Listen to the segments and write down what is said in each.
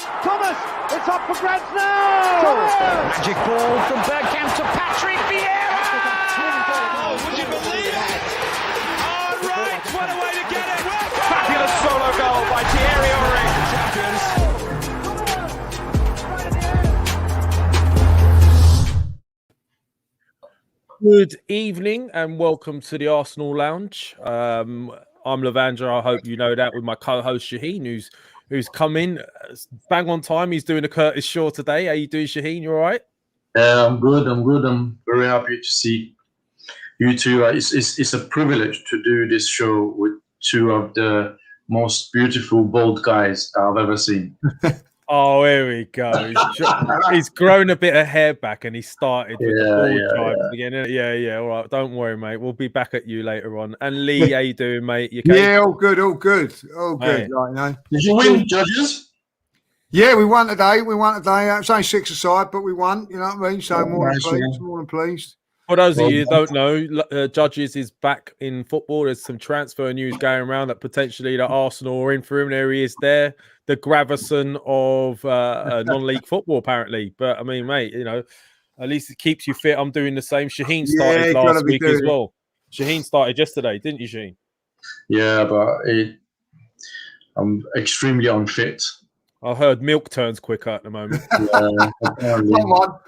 Tomas, it's up for grabs now! Tomas! Magic ball from Bergkamp to Patrick Vieira! Oh, would you believe it? Oh, right, what a way to get it! Fabulous solo goal by pierre-emerick. Good evening and welcome to the Arsenal Lounge. I'm Lavandra. I hope you know that, with my co-host Shaheen, who's come in bang on time. He's doing a Curtis Shaw today. How you doing, Shaheen? You all right? Yeah, I'm good. I'm very happy to see you two. It's a privilege to do this show with two of the most beautiful, bold guys I've ever seen. Oh, here we go. He's grown a bit of hair back and he started with the bald tribes again. Yeah. All right. Don't worry, mate. We'll be back at you later on. And Lee, how you doing, mate? You okay? Yeah, all good. Right, Did you win, judges? Yeah, we won today. It's only 6 aside, but we won. You know what I mean? So more than pleased. For those of you who don't know, Judges is back in football. There's some transfer news going around that potentially the Arsenal are in for him. There he is there. The Gravison of non-league football, apparently. But, I mean, mate, you know, at least it keeps you fit. I'm doing the same. Shaheen started last week as well. Shaheen started yesterday, didn't you, Shaheen? Yeah, but I'm extremely unfit. I heard milk turns quicker at the moment. Come on.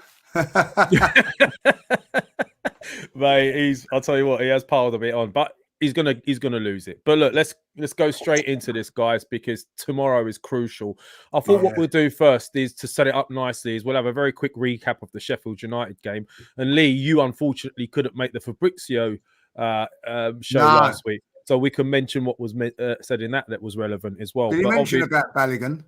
Mate, I'll tell you what, he has piled a bit on, but he's gonna lose it. But look, let's go straight into this, guys, because tomorrow is crucial. I thought what we'll do first is to set it up nicely. Is we'll have a very quick recap of the Sheffield United game. And Lee, you unfortunately couldn't make the Fabrizio show last week, so we can mention what was said in that was relevant as well. Did he mention about Balogun?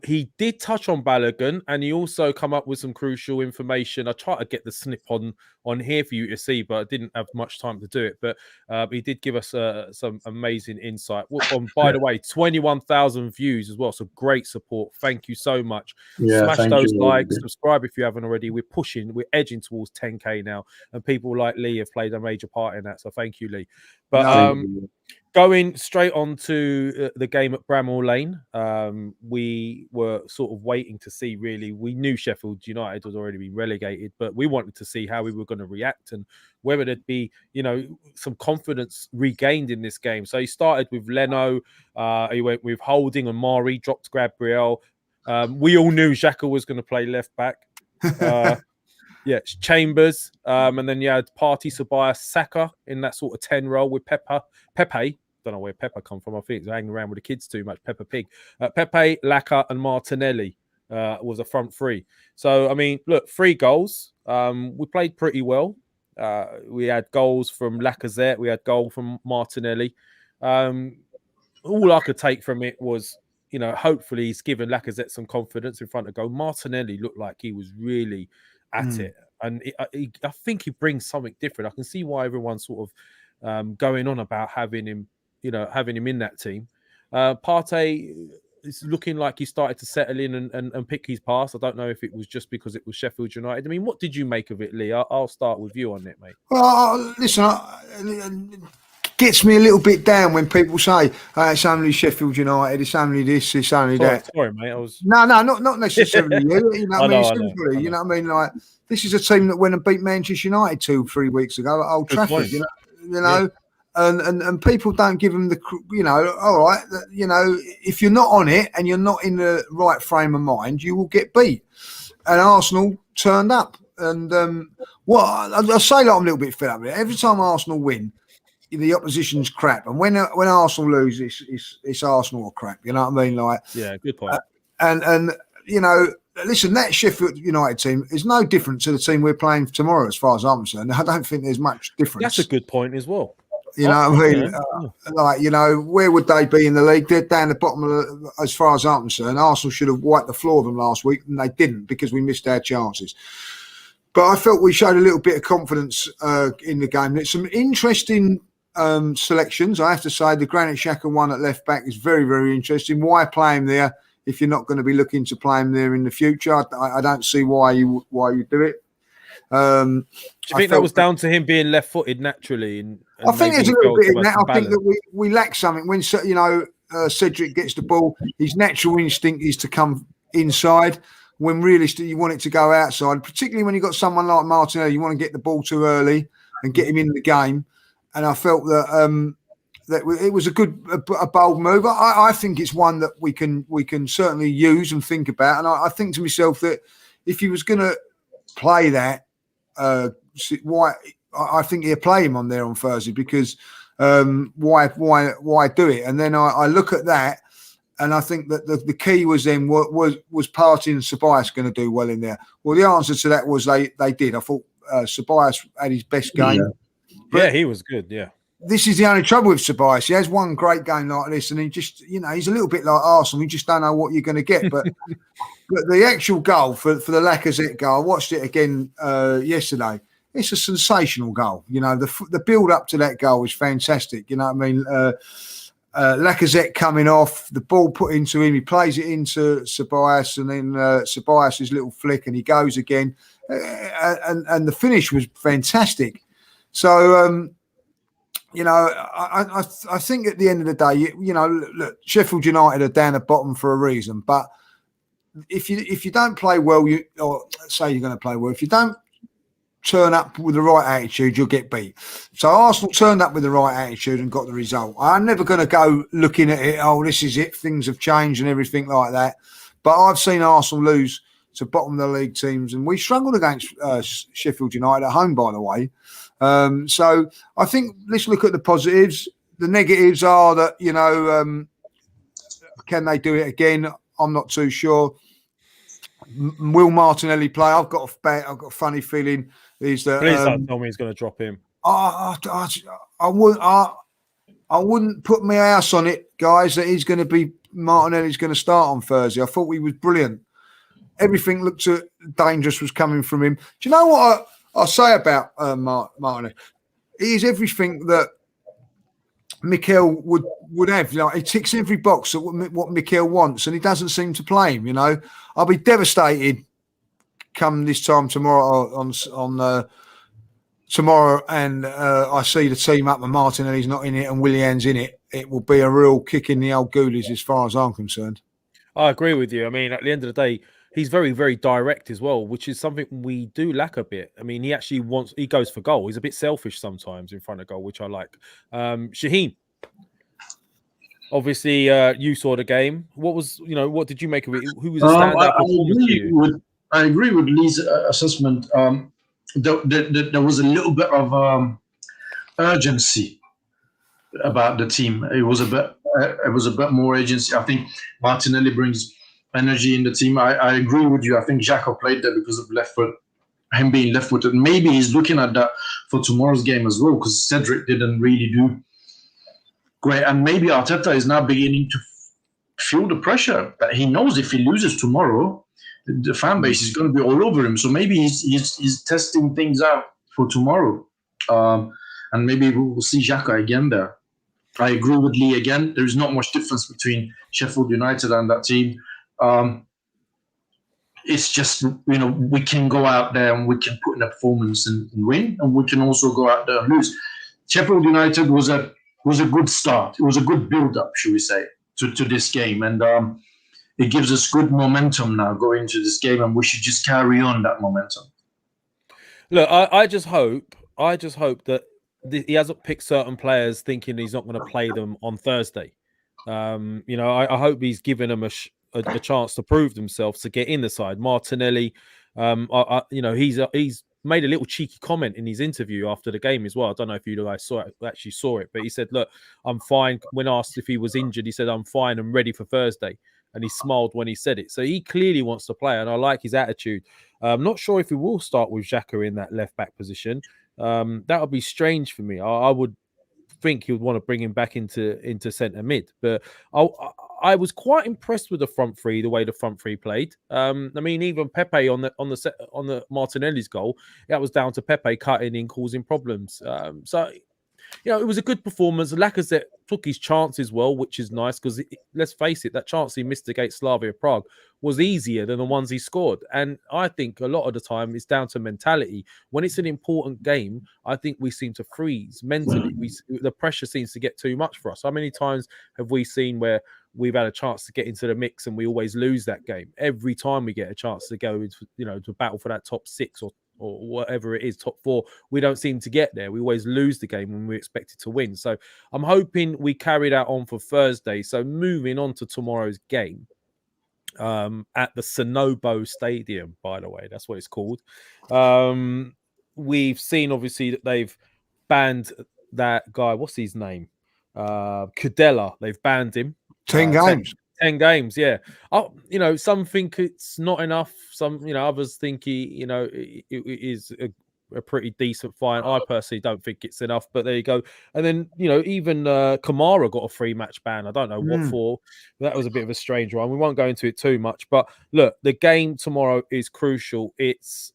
He did touch on Balogun, and he also come up with some crucial information. I tried to get the snip on here for you to see, but I didn't have much time to do it. But he did give us some amazing insight. By the way, 21,000 views as well, so great support. Thank you so much. Smash those likes, subscribe if you haven't already. We're edging towards 10k now, and people like Lee have played a major part in that. So thank you, Lee. But going straight on to the game at Bramall Lane, we were sort of waiting to see, really. We knew Sheffield United was already been relegated, but we wanted to see how we were going to react and whether there'd be, some confidence regained in this game. So he started with Leno, he went with Holding and Mari, dropped Gabriel. We all knew Xhaka was going to play left back. Yeah, Chambers, and then you had Partey, Sabaya, Saka in that sort of 10 role with Pepe. Don't know where Pepe come from. I think he's hanging around with the kids too much. Peppa Pig. Pepe, Laka, and Martinelli was a front three. So, I mean, look, 3 goals. We played pretty well. We had goals from Lacazette. We had goal from Martinelli. All I could take from it was, hopefully he's given Lacazette some confidence in front of goal. Martinelli looked like he was really at it. And I think he brings something different. I can see why everyone's sort of going on about having him in that team. Partey is looking like he started to settle in and pick his pass. I don't know if it was just because it was Sheffield United. I mean, what did you make of it, Lee? I'll start with you on it, mate. Well, listen, it gets me a little bit down when people say it's only Sheffield United, it's only this, it's only that. Sorry, mate. Not necessarily you. You know what I mean? You know what I mean? Like, this is a team that went and beat Manchester United 2-3 weeks ago at Old Trafford. You know. And people don't give them the, all right, if you're not on it and you're not in the right frame of mind, you will get beat. And Arsenal turned up. And I say that I'm a little bit fed up with it. Every time Arsenal win, the opposition's crap. And when Arsenal lose, it's Arsenal or crap. You know what I mean? Like, yeah, good point. Listen, that Sheffield United team is no different to the team we're playing tomorrow, as far as I'm concerned. I don't think there's much difference. That's a good point as well. You know what I mean? Where would they be in the league? They're down the bottom as far as I'm concerned. Arsenal should have wiped the floor of them last week, and they didn't because we missed our chances. But I felt we showed a little bit of confidence in the game. There's some interesting selections, I have to say. The Granit Xhaka one at left back is very, very interesting. Why play him there if you're not going to be looking to play him there in the future? I don't see why you do it. Do you think that was down to him being left-footed naturally? I think there's a little bit in that. I think that we lack something when Cedric gets the ball, his natural instinct is to come inside. When realistically you want it to go outside, particularly when you've got someone like Martinelli, you want to get the ball too early and get him in the game. And I felt that it was a bold move. I think it's one that we can certainly use and think about. And I think to myself that if he was going to play that, why? I think he'll play him on there on Thursday because why do it? And then I look at that. And I think that the key was then was Partey and Ceballos going to do well in there? Well, the answer to that was they did. I thought Ceballos had his best game. Yeah, he was good. Yeah. This is the only trouble with Ceballos. He has one great game like this, and he just, he's a little bit like Arsenal. You just don't know what you're going to get. But but the actual goal for the Lacazette goal, I watched it again yesterday. It's a sensational goal. The build up to that goal is fantastic. You know what I mean? Lacazette coming off, the ball put into him, he plays it into Ceballos, and then Ceballos' little flick, and he goes again, and the finish was fantastic. So, I think at the end of the day, look, Sheffield United are down the bottom for a reason, but if you don't play well, or say you're going to play well, if you don't turn up with the right attitude, you'll get beat. So Arsenal turned up with the right attitude and got the result. I'm never going to go looking at it, this is it, things have changed and everything like that. But I've seen Arsenal lose to bottom of the league teams, and we struggled against Sheffield United at home, by the way. So I think let's look at the positives. The negatives are that, can they do it again? I'm not too sure. Will Martinelli play? I've got a funny feeling. Is that please don't tell me he's going to drop him. I wouldn't put my house on it, guys, that Martinelli's going to start on Thursday. I thought he was brilliant. Everything looked dangerous was coming from him. Do you know what I'll say about Martinelli? He is everything that Mikel would have. He ticks every box of what Mikel wants, and he doesn't seem to play him. I'll be devastated come this time tomorrow on tomorrow, and I see the team up and Martinelli's not in it and Willian's in it. It will be a real kick in the old goolies as far as I'm concerned. I agree with you. I mean, at the end of the day, he's very, very direct as well, which is something we do lack a bit. I mean, he goes for goal. He's a bit selfish sometimes in front of goal, which I like. Shaheen, obviously, you saw the game. What did you make of it? Who was a standout performance for you? I agree with Lee's assessment. There was a little bit of urgency about the team. It was a bit more urgency. I think Martinelli brings energy in the team. I agree with you. I think xhaka played there because of left foot, him being left-footed. Maybe he's looking at that for tomorrow's game as well, because Cedric didn't really do great. And maybe Arteta is now beginning to feel the pressure that he knows if he loses tomorrow, the fan base is going to be all over him. So maybe he's testing things out for tomorrow. And maybe we'll see xhaka again there. I agree with Lee again. There is not much difference between Sheffield United and that team. It's just, we can go out there and we can put in a performance and win, and we can also go out there and lose. Sheffield United was a good start. It was a good build-up, should we say, to this game. And it gives us good momentum now going into this game, and we should just carry on that momentum. Look, I just hope that he hasn't picked certain players thinking he's not going to play them on Thursday. I hope he's given them a chance to prove themselves to get in the side. Martinelli, he's made a little cheeky comment in his interview after the game as well. I don't know if you guys actually saw it, but he said, "Look, I'm fine." When asked if he was injured, he said, "I'm fine and ready for Thursday." And he smiled when he said it. So he clearly wants to play, and I like his attitude. I'm not sure if he will start with xhaka in that left-back position. That would be strange for me. I would think he would want to bring him back into centre mid. But I was quite impressed with the front three, the way the front three played. I mean, even Pepe on the Martinelli's goal, that was down to Pepe cutting in, causing problems. So it was a good performance. Lacazette took his chances well, which is nice because let's face it, that chance he missed against Slavia Prague was easier than the ones he scored. And I think a lot of the time it's down to mentality. When it's an important game, I think we seem to freeze mentally. The pressure seems to get too much for us. How many times have we seen where we've had a chance to get into the mix and we always lose that game? Every time we get a chance to go, to battle for that top 6 or whatever it is, top 4, we don't seem to get there. We always lose the game when we expect it to win. So I'm hoping we carry that on for Thursday. So moving on to tomorrow's game at the Sonobo Stadium, by the way, that's what it's called. We've seen obviously that they've banned that guy. What's his name? Kudela. They've banned him. 10 games. 10 games, yeah. Some think it's not enough. Some, others think it is a pretty decent fine. I personally don't think it's enough, but there you go. And then, even Kamara got a 3-match ban. I don't know what for. That was a bit of a strange one. We won't go into it too much, but look, the game tomorrow is crucial. It's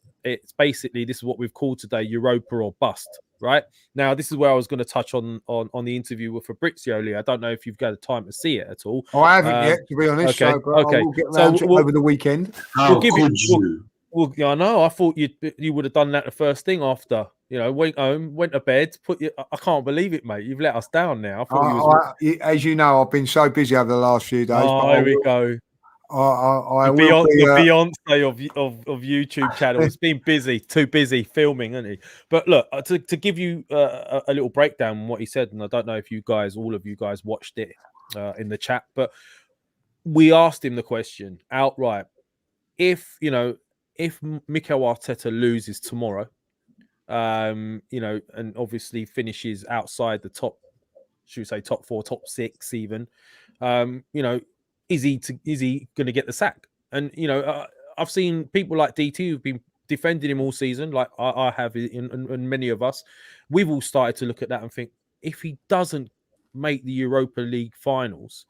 basically, this is what we've called today, Europa or bust. Right now, this is where I was going to touch on the interview with Fabrizio. I don't know if you've got the time to see it at all. I haven't yet, to be honest. Okay, so, I will get around to it over the weekend. How could you? Well, I know. I thought you would have done that the first thing after. Went home, went to bed. I can't believe it, mate. You've let us down now. As you know, I've been so busy over the last few days. Oh, here we go. The Beyonce of YouTube channel. It's been busy, too busy filming, isn't he? But look, to give you a little breakdown on what he said, and I don't know if all of you guys watched it in the chat, but we asked him the question outright: if Mikel Arteta loses tomorrow, and obviously finishes outside the top, should we say top 4, top 6 even, is he going to get the sack? And I've seen people like DT who've been defending him all season, like I have, and many of us. We've all started to look at that and think, if he doesn't make the Europa League finals,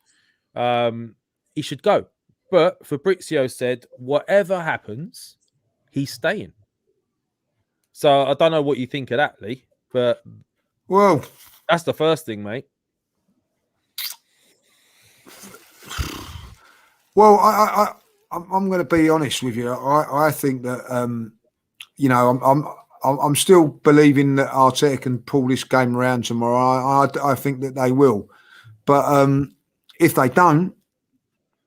he should go. But Fabrizio said, whatever happens, he's staying. So I don't know what you think of that, Lee, but that's the first thing, mate. Well, I'm going to be honest with you. I think that I'm still believing that Arteta can pull this game around tomorrow. I think that they will, but if they don't,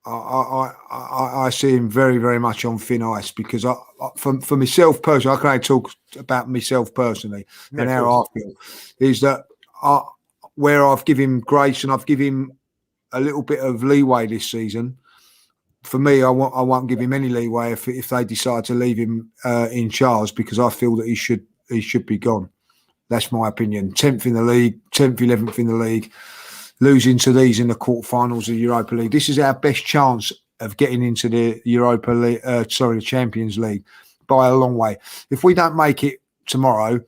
I see him very, very much on thin ice, because for myself personally, I can only talk about myself personally, and how I feel is that where I've given him grace and I've given him a little bit of leeway this season. For me, I won't give him any leeway if they decide to leave him in charge, because I feel that he should be gone. That's my opinion. 10th in the league, 10th, 11th in the league, losing to these in the quarterfinals of the Europa League. This is our best chance of getting into the Europa League, the Champions League, by a long way. If we don't make it tomorrow,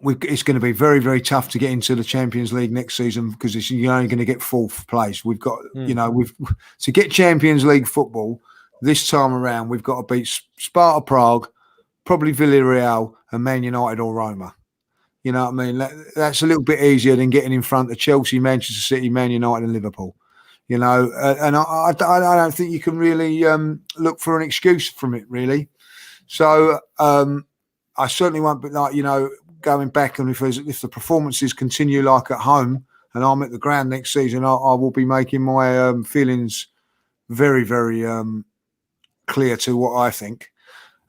it's going to be very, very tough to get into the Champions League next season, because you're only going to get 4th place. We've got, to get Champions League football this time around, we've got to beat Sparta Prague, probably Villarreal, and Man United or Roma. You know what I mean? That's a little bit easier than getting in front of Chelsea, Manchester City, Man United, and Liverpool. And I don't think you can really look for an excuse from it, really. So I certainly won't be going back, and if the performances continue like at home and I'm at the ground next season, I will be making my feelings very, very clear to what I think,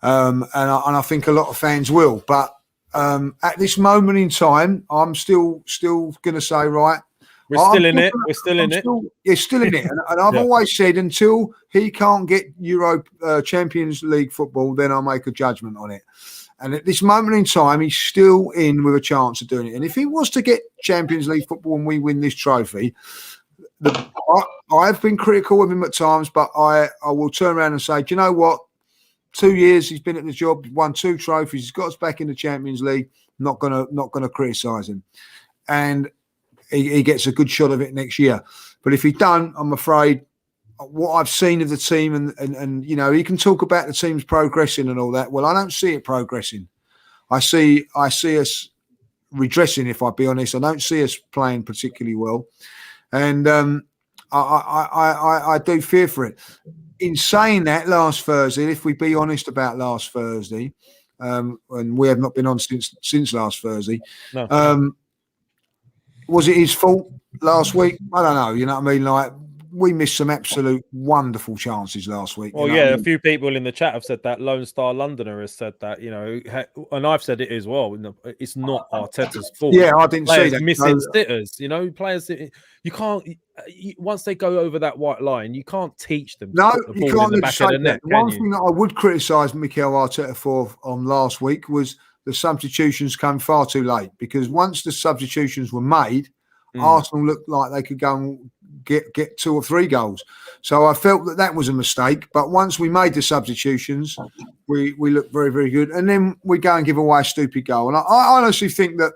and I think a lot of fans will. But at this moment in time, I'm still going to say, right, we're still in it. We're still in it. It's still in it, and I've always said, until he can't get Champions League football, then I'll make a judgment on it. And at this moment in time, he's still in with a chance of doing it. And if he was to get Champions League football and we win this trophy, I've been critical of him at times, but I will turn around and say, do you know what? 2 years he's been at the job, won 2 trophies, he's got us back in the Champions League. Not gonna criticise him, and he gets a good shot of it next year. But if he don't, I'm afraid, what I've seen of the team, and he can talk about the team's progressing and all that. Well, I don't see it progressing. I see us redressing, if I be honest. I don't see us playing particularly well, and I do fear for it. In saying that, last Thursday, if we be honest about last Thursday, and we have not been on since last Thursday, No. Was it his fault last week? I don't know. You know what I mean? Like, we missed some absolute wonderful chances last week. Well, a few people in the chat have said that. Lone Star Londoner has said that, and I've said it as well. It's not Arteta's fault. Yeah, I didn't see that. Missing sitters, players. You can't. Once they go over that white line, you can't teach them. No, to you can't. in the back of the net, one thing that I would criticise Mikel Arteta for on last week was the substitutions came far too late, because once the substitutions were made, Arsenal looked like they could go and get 2 or 3 goals. So I felt that was a mistake. But once we made the substitutions, we looked very, very good. And then we go and give away a stupid goal. And I honestly think that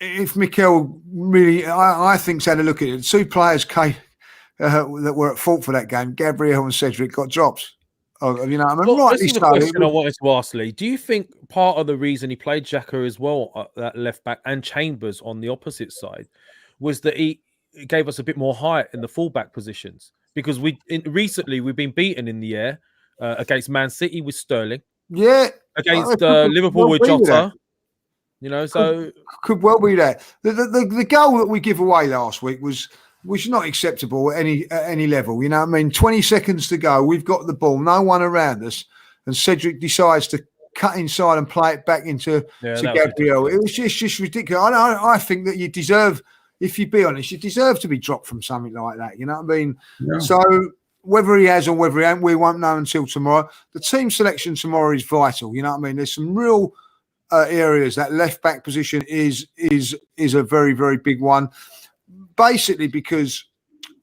if Mikel really, I think's had a look at it, 2 players that were at fault for that game, Gabriel and Cedric, got drops. You know, I mean, well, rightly this is the so. question I wanted to ask, Lee. Do you think part of the reason he played xhaka as well at left back and Chambers on the opposite side was that he gave us a bit more height in the fullback positions? Because recently we've been beaten in the air against Man City with Sterling, against Liverpool with Jota. So could well be that. The goal that we give away last week was not acceptable at any level. You know what I mean? 20 seconds to go. We've got the ball, no one around us, and Cedric decides to cut inside and play it back to Gabriel. It was just ridiculous. I think that you deserve, if you be honest, you deserve to be dropped from something like that. You know what I mean? Yeah. So whether he has or whether he hasn't, we won't know until tomorrow. The team selection tomorrow is vital. You know what I mean? There's some real areas. That left back position is a very, very big one. Basically, because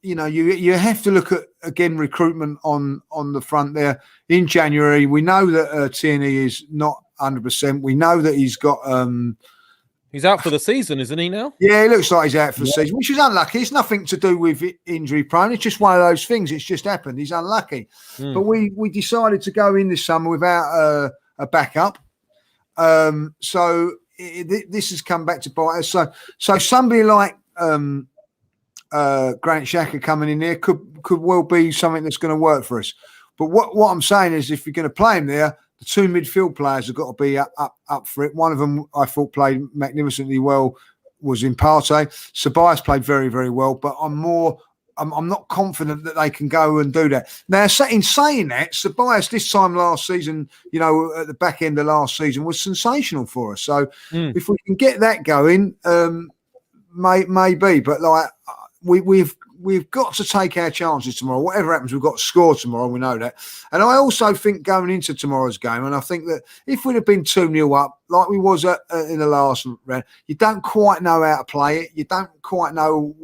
you have to look at again recruitment on the front there in January. We know that Tierney is not 100%. We know that he's got he's out for the season, isn't he now? Yeah, it looks like he's out for the season, which is unlucky. It's nothing to do with injury prone. It's just one of those things. It's just happened. He's unlucky. But we decided to go in this summer without a backup. So this has come back to bite us. So somebody like Granit Xhaka coming in there could well be something that's going to work for us. But what I'm saying is, if you're going to play him there, the 2 midfield players have got to be up for it. One of them I thought played magnificently well was in Partey. Ceballos played very, very well, but I'm not confident that they can go and do that. Now, in saying that, Ceballos this time last season, at the back end of last season, was sensational for us. So if we can get that going, maybe. But like we've got to take our chances tomorrow. Whatever happens, we've got to score tomorrow. We know that. And I also think going into tomorrow's game, and I think that if we'd have been 2-0 up, like we was in the last round, you don't quite know how to play it. You don't quite know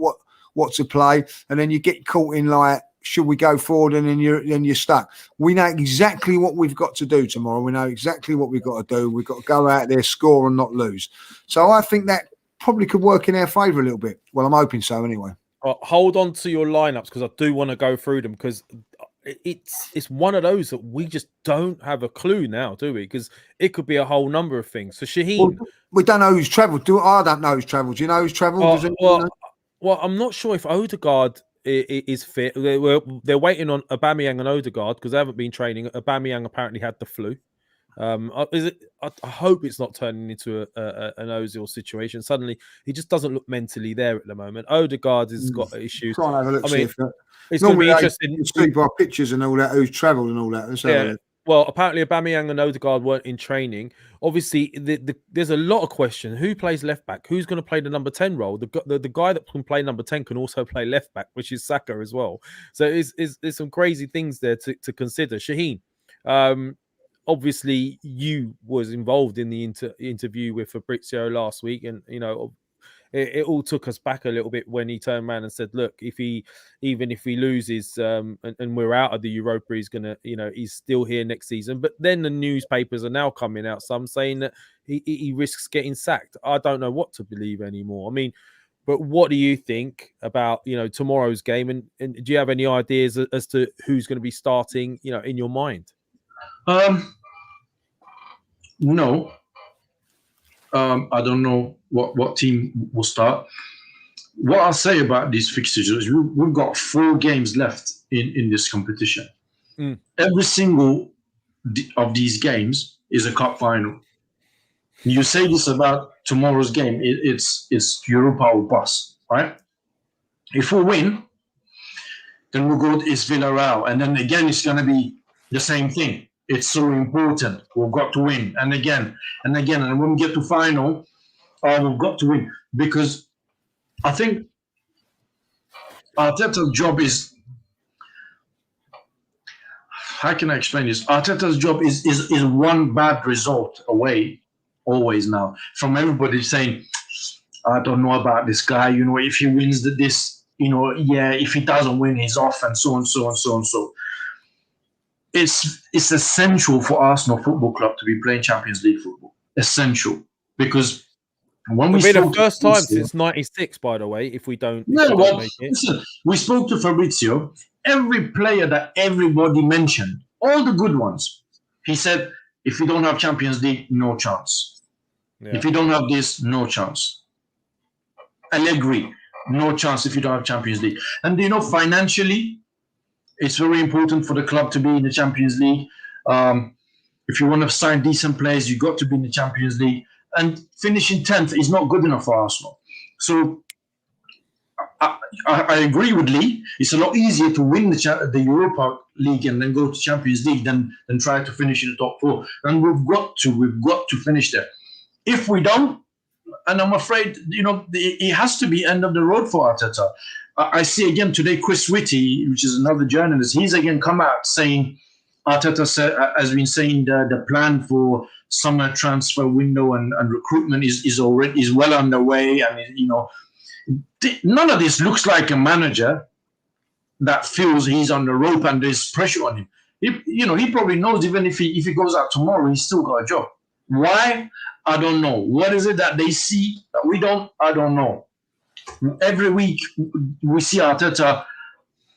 what to play, and then you get caught in like, should we go forward? And then you're stuck. We know exactly what we've got to do tomorrow. We know exactly what we've got to do. We've got to go out there, score, and not lose. So I think that probably could work in our favour a little bit. Well, I'm hoping so anyway. Hold on to your lineups, because I do want to go through them, because it's one of those that we just don't have a clue now, do we? Because it could be a whole number of things. So Shaheen, we don't know who's travelled. I don't know who's travelled. Do you know who's travelled? Well, I'm not sure if Odegaard is fit. They're waiting on Aubameyang and Odegaard because they haven't been training. Aubameyang apparently had the flu. I hope it's not turning into an Ozil situation. Suddenly, he just doesn't look mentally there at the moment. Odegaard has got issues. Try and have a look. It's going to be interesting. You see by pictures and all that, who's travelled and all that. Well, apparently Aubameyang and Odegaard weren't in training. Obviously, there's a lot of questions. Who plays left back? Who's going to play the number 10 role? The guy that can play number 10 can also play left back, which is Saka as well. So there's some crazy things there to consider. Shaheen, obviously you was involved in the interview with Fabrizio last week, and it all took us back a little bit when he turned around and said, look, even if he loses and we're out of the Europa, he's gonna, he's still here next season. But then the newspapers are now coming out, some saying that he risks getting sacked. I don't know what to believe anymore. I mean, but what do you think about tomorrow's game, and do you have any ideas as to who's going to be starting in your mind? No. I don't know what team will start. What I'll say about these fixtures is we've got 4 games left in this competition. Every single of these games is a cup final. You say this about tomorrow's game, it's Europa or bust, right? If we win, then we'll go to Villarreal, and then again it's going to be the same thing. It's so important. We've got to win, and again, and when we get to final, we've got to win, because I think Arteta's job is, how can I explain this? Arteta's job is one bad result away, always now, from everybody saying, I don't know about this guy, if he wins this, if he doesn't win, he's off, and so on, so on, so on, so. It's essential for Arsenal Football Club to be playing Champions League football. Essential. Because when we spoke... It'll be the first time since 96, by the way, if we don't... Listen, we spoke to Fabrizio. Every player that everybody mentioned, all the good ones, he said, if you don't have Champions League, no chance. Yeah. If you don't have this, no chance. Allegri, no chance if you don't have Champions League. And, financially... it's very important for the club to be in the Champions League. If you want to sign decent players, you've got to be in the Champions League. And finishing 10th is not good enough for Arsenal. So I agree with Lee. It's a lot easier to win the Europa League and then go to Champions League than try to finish in the top 4. And we've got to finish there. If we don't, and I'm afraid, it has to be end of the road for Arteta. I see again today Chris Whitty, which is another journalist, he's again come out saying Arteta has been saying the plan for summer transfer window and recruitment is well underway, and none of this looks like a manager that feels he's on the rope and there's pressure on him. He probably knows even if he goes out tomorrow, he's still got a job. Why? I don't know. What is it that they see that we don't? I don't know. Every week we see Arteta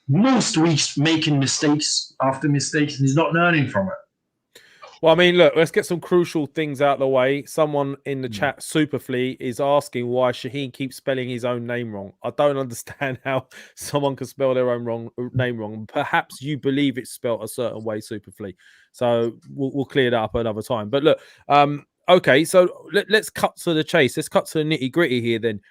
most weeks making mistakes after mistakes, and he's not learning from it. Well, I mean, look, let's get some crucial things out of the way. Someone in the chat, Superfleet, is asking why Shaheen keeps spelling his own name wrong. I don't understand how someone can spell their own name wrong. Perhaps you believe it's spelled a certain way, Superfleet. So we'll clear that up another time. But look, okay, so let's cut to the chase. Let's cut to the nitty-gritty here then.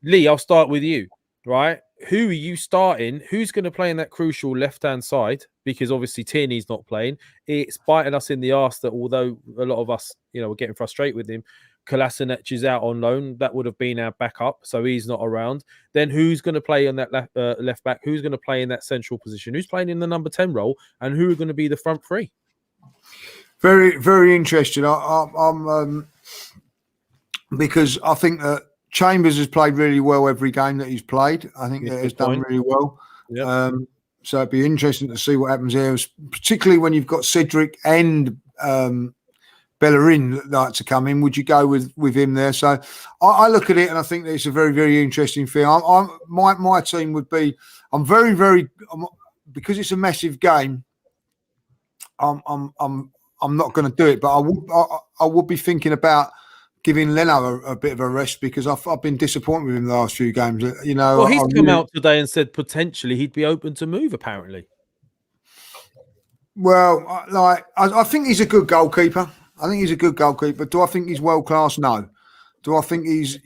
Lee, I'll start with you, right? Who are you starting? Who's going to play in that crucial left-hand side? Because obviously Tierney's not playing. It's biting us in the arse that although a lot of us, we're getting frustrated with him, Kolasinac is out on loan. That would have been our backup, so he's not around. Then who's going to play on that left back? Who's going to play in that central position? Who's playing in the number 10 role? And who are going to be the front 3? Very, very interesting. I'm because I think that Chambers has played really well every game that he's played. I think that he's done really well. Yep. So it'd be interesting to see what happens there, particularly when you've got Cedric and Bellerin that like to come in. Would you go with him there? So I look at it and I think that it's a very, very interesting thing. My team would be. I'm very, very because it's a massive game. I'm not going to do it, but I would be thinking about giving Leno a bit of a rest because I've been disappointed with him the last few games. Well, he's come out today and said potentially he'd be open to move. Apparently, well, I think he's a good goalkeeper. I think he's a good goalkeeper. Do I think he's world class? No. Do I think he's top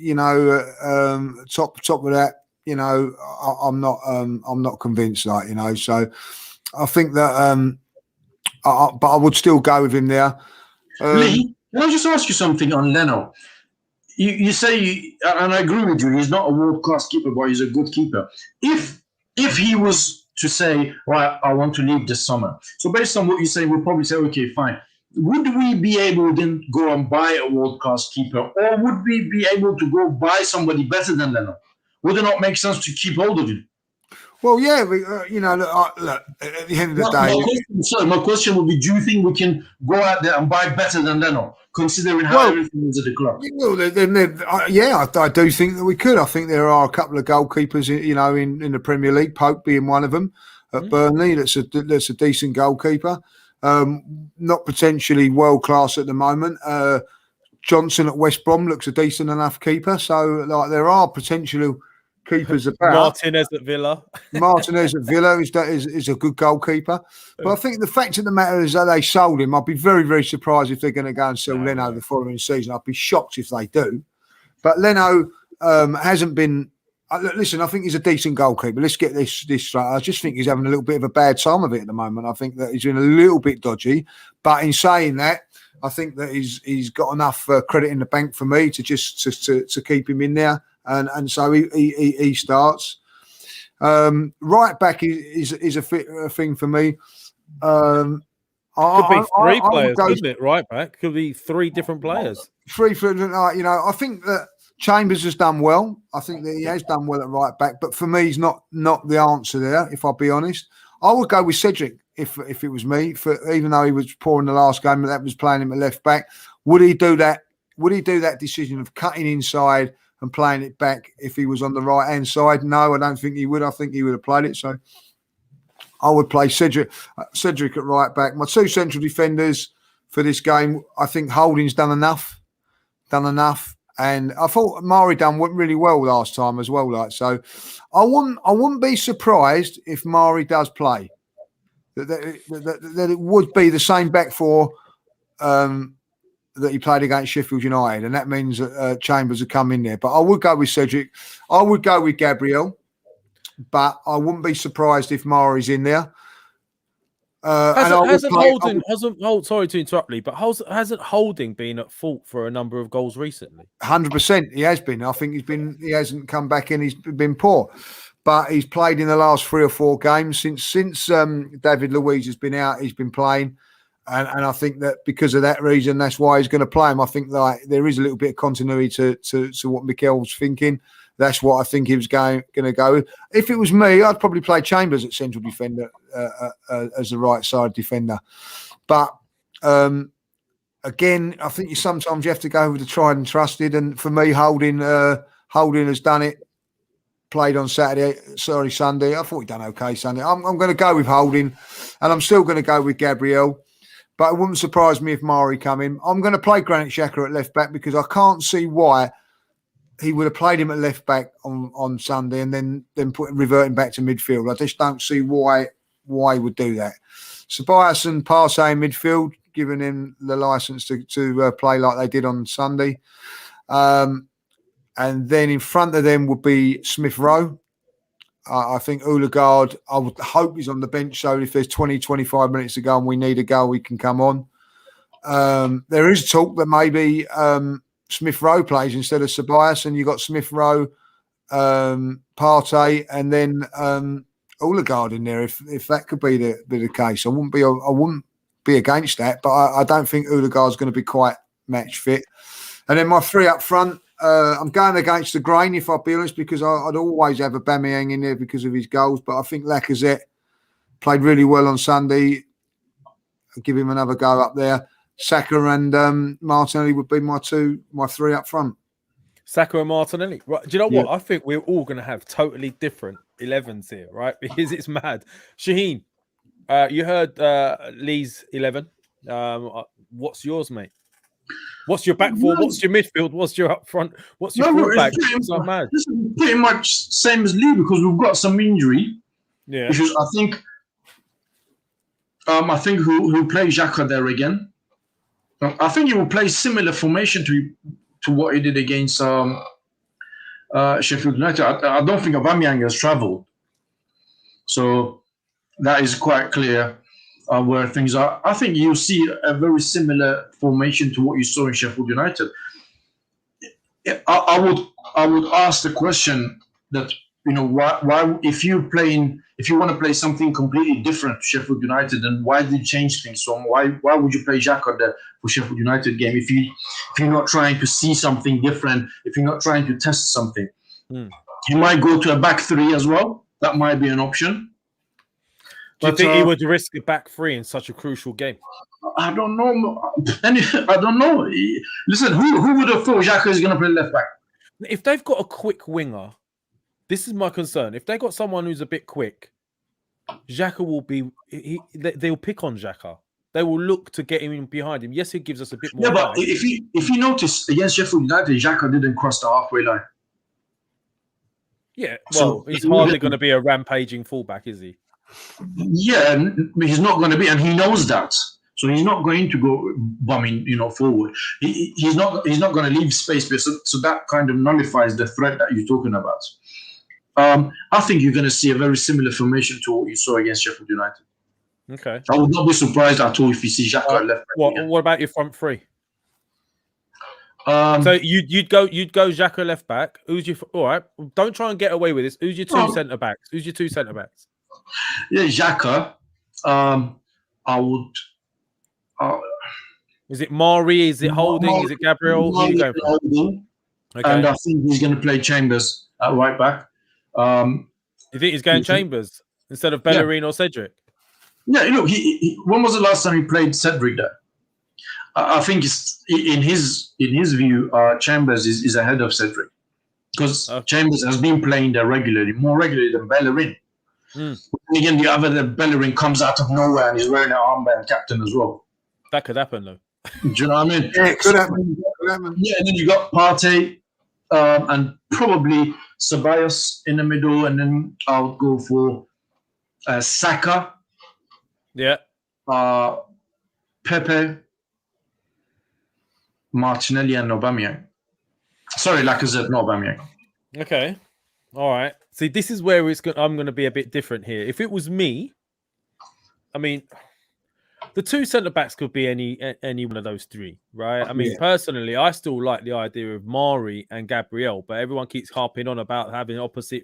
of that? I'm not convinced. So I think that. But I would still go with him there. Lee, can I just ask you something on Leno? You say, and I agree with you, he's not a world-class keeper, but he's a good keeper. If he was to say, right, I want to leave this summer, so based on what you say, we'll probably say, okay, fine. Would we be able to then go and buy a world-class keeper, or would we be able to go buy somebody better than Leno? Would it not make sense to keep hold of him? Well, yeah, look, at the end of the day... My question would be, do you think we can go out there and buy better than Leno, considering how everything is at the club? I do think that we could. I think there are a couple of goalkeepers, in the Premier League, Pope being one of them, at Burnley, that's a decent goalkeeper. Not potentially world-class at the moment. Johnson at West Brom looks a decent enough keeper. So, like, there are potential keepers about. Martinez at Villa. Martinez at Villa is a good goalkeeper. But I think the fact of the matter is that they sold him. I'd be very, very surprised if they're going to go and sell Leno the following season. I'd be shocked if they do. But Leno hasn't been... listen, I think he's a decent goalkeeper. Let's get this straight. I just think he's having a little bit of a bad time of it at the moment. I think that he's been a little bit dodgy. But in saying that, I think that he's got enough credit in the bank for me to just to keep him in there. And so he starts. Right back is a thing for me. Could be three players, couldn't it? Right back could be three different players. I think that Chambers has done well. I think that he has done well at right back, but for me, he's not the answer there. If I'll be honest, I would go with Cedric if it was me. Even though he was poor in the last game, that was playing him at left back. Would he do that? Would he do that decision of cutting inside and playing it back if he was on the right hand side? No, I don't think he would. I think he would have played it. So I would play Cedric at right back. My two central defenders for this game, I think Holding's done enough. And I thought Mari went really well last time as well. Like, so I wouldn't be surprised if Mari does play. That it would be the same back four that he played against Sheffield United, and that means that Chambers would come in there. But I would go with Cedric. I would go with Gabriel, but I wouldn't be surprised if Mari's in there. Sorry to interrupt, Lee, but hasn't Holding been at fault for a number of goals recently? 100%, he has been. I think he hasn't come back in. He's been poor, but he's played in the last 3 or 4 games since David Luiz has been out. He's been playing, and I think that because of that reason, that's why he's going to play him. I think like there is a little bit of continuity to what Mikel's thinking. That's what I think he was going to go with. If it was me, I'd probably play Chambers at central defender as a right side defender. But again, I think sometimes you have to go with the tried and trusted. And for me, Holding has done it. Played on Sunday. I thought he'd done okay Sunday. I'm going to go with Holding, and I'm still going to go with Gabriel. But it wouldn't surprise me if Mari come in. I'm going to play Granit Xhaka at left back because I can't see why he would have played him at left back on Sunday and then reverting back to midfield. I just don't see why he would do that. Ceballos and Partey in midfield, giving him the license to play like they did on Sunday. And then in front of them would be Smith Rowe. I think Odegaard, I would hope he's on the bench, so if there's 20, 25 minutes to go and we need a goal, we can come on. There is talk that maybe Smith Rowe plays instead of Ceballos, and you got Smith Rowe, Partey, and then Odegaard in there. If that could be the case, I wouldn't be against that, but I don't think Odegaard's going to be quite match fit. And then my 3 up front, I'm going against the grain, if I'll be honest, because I'd always have aubameyang in there because of his goals, but I think Lacazette played really well on Sunday. I'll give him another go up there. Saka and Martinelli would be my 3 up front. Saka and Martinelli. Right. Do you know what? I think we're all going to have totally different 11s here, right? Because it's mad. Shaheen, you heard Lee's 11. What's yours, mate? What's your back four? What's your midfield? What's your up front? What's your fullback? It's so mad. This is pretty much same as Lee because we've got some injury. Yeah. Issues. I think who play Xhaka there again. I think he will play similar formation to what he did against Sheffield United. I don't think Aubameyang has travelled, so that is quite clear where things are. I think you'll see a very similar formation to what you saw in Sheffield United. I would ask the question that why if you want to play something completely different to Sheffield United, then why did you change things? So why would you play Xhaka there for Sheffield United game if you're not trying to see something different, if you're not trying to test something? You might go to a back 3 as well. That might be an option. Do you think he would risk a back 3 in such a crucial game? I don't know. I don't know. Listen, who would have thought Xhaka is going to play left back? If they've got a quick winger, this is my concern. If they got someone who's a bit quick, Xhaka will be. They'll pick on Xhaka they will look to get him in behind him. Yes, he gives us a bit more. Yeah, but if you notice against Sheffield United, Xhaka didn't cross the halfway line. Yeah, well, he's hardly going to be a rampaging fullback, is he? Yeah, he's not going to be, and he knows that. So he's not going to go bombing, forward. He's not going to leave space. So that kind of nullifies the threat that you're talking about. I think you're going to see a very similar formation to what you saw against Sheffield United. Okay. I would not be surprised at all if you see Xhaka left back. What about your front three? So you'd go Xhaka left back. Who's your all right? Don't try and get away with this. Who's your two centre backs? Who's your two centre backs? Yeah, Xhaka. I would. Is it Mari? Is it Holding? Is it Gabriel? Who are you going for? Holding. Okay. And I think he's going to play Chambers at right back. You think he's going Chambers instead of Bellerin or Cedric? Yeah, he when was the last time he played Cedric there? I think it's, in his view, Chambers is ahead of Cedric because Chambers has been playing there more regularly than Bellerin. And again, the Bellerin comes out of nowhere and he's wearing an armband captain as well. That could happen though. Do you know what I mean? Yeah, it could happen. Yeah, and then you got Partey and probably Ceballos in the middle, and then I'll go for Saka. Yeah. Pepe, Martinelli, and Aubameyang. Sorry, Lacazette, not Aubameyang. Okay. All right. See, this is where I'm going to be a bit different here. If it was me, I mean, the two centre-backs could be any one of those three, right? I mean, personally, I still like the idea of Mari and Gabriel, but everyone keeps harping on about having opposite,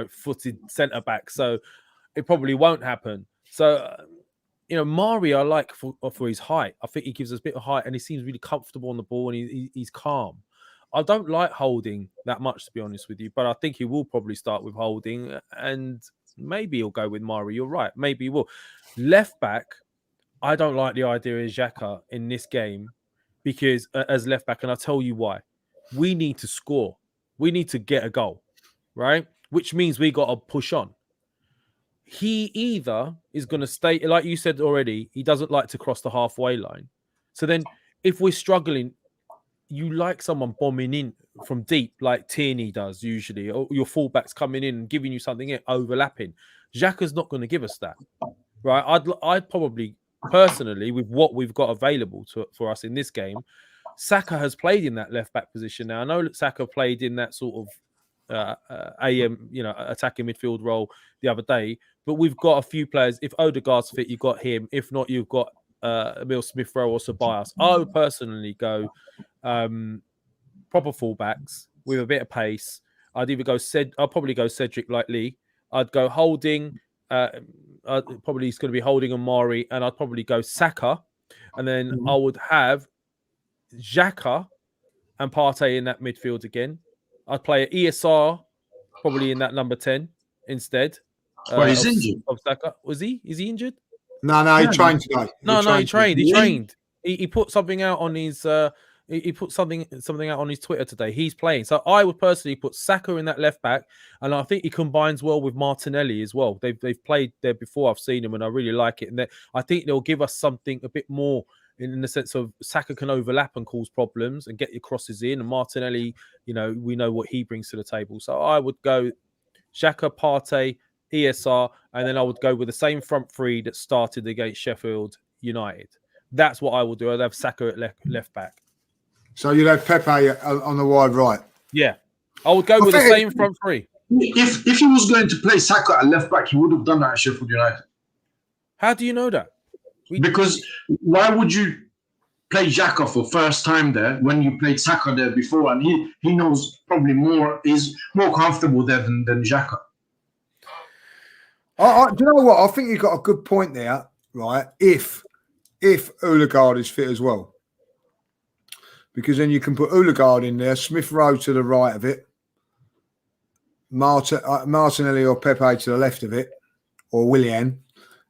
footed centre-backs, so it probably won't happen. So, Mari, I like for his height. I think he gives us a bit of height and he seems really comfortable on the ball and he's calm. I don't like Holding that much, to be honest with you, but I think he will probably start with Holding and maybe he'll go with Mari. You're right. Maybe he will. Left back, I don't like the idea of Xhaka in this game because as left back, and I'll tell you why. We need to score. We need to get a goal, right? Which means we got to push on. He either is going to stay, like you said already, he doesn't like to cross the halfway line. So then if we're struggling, you like someone bombing in from deep like Tierney does usually, or your fullbacks coming in and giving you something overlapping. Xhaka's not going to give us that, right? I'd probably, personally, with what we've got available for us in this game, Saka has played in that left-back position now. I know that Saka played in that sort of attacking midfield role the other day, but we've got a few players. If Odegaard's fit, you've got him. If not, you've got Emil Smith-Rowe or Ceballos. I would personally go proper fullbacks with a bit of pace. I'd either go I'll probably go Cedric like Lee. I'd go Holding. Probably he's going to be Holding and Mari, and I'd probably go Saka, and then I would have Xhaka and Partey in that midfield again. I'd play ESR probably in that number 10 instead. Well, he's injured. Of Saka. Was he? Is he injured? No, he trained today. He trained. He put something out on his. He put something out on his Twitter today. He's playing. So I would personally put Saka in that left back, and I think he combines well with Martinelli as well. They've played there before. I've seen him, and I really like it. And I think they'll give us something a bit more in the sense of Saka can overlap and cause problems and get your crosses in. And Martinelli, we know what he brings to the table. So I would go Xhaka, Partey, ESR, and then I would go with the same front three that started against Sheffield United. That's what I will do. I'd have Saka at left back. So you'd have Pepe on the wide right. Yeah, I would go with the same front three. If he was going to play Saka at left back, he would have done that at Sheffield United. How do you know that? Because why would you play Xhaka for first time there when you played Saka there before, and he knows probably is more comfortable there than Xhaka. Do you know what? I think you've got a good point there, right? If Odegaard is fit as well. Because then you can put Odegaard in there, Smith-Rowe to the right of it, Martinelli or Pepe to the left of it, or Willian,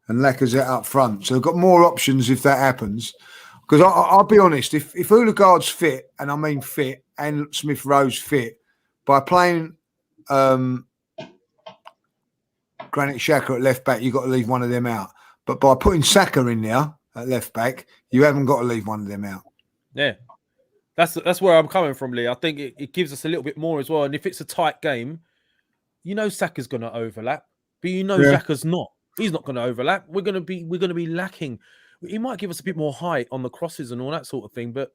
and Lacazette up front. So they've got more options if that happens. Because I'll be honest, if Odegaard's fit, and I mean fit, and Smith-Rowe's fit, by playing Granit Xhaka at left back, you've got to leave one of them out. But by putting Saka in there, at left back, you haven't got to leave one of them out. Yeah. That's where I'm coming from, Lee. I think it gives us a little bit more as well. And if it's a tight game, you know Saka's going to overlap, but you know Xhaka's not. He's not going to overlap. We're going to be lacking. He might give us a bit more height on the crosses and all that sort of thing, but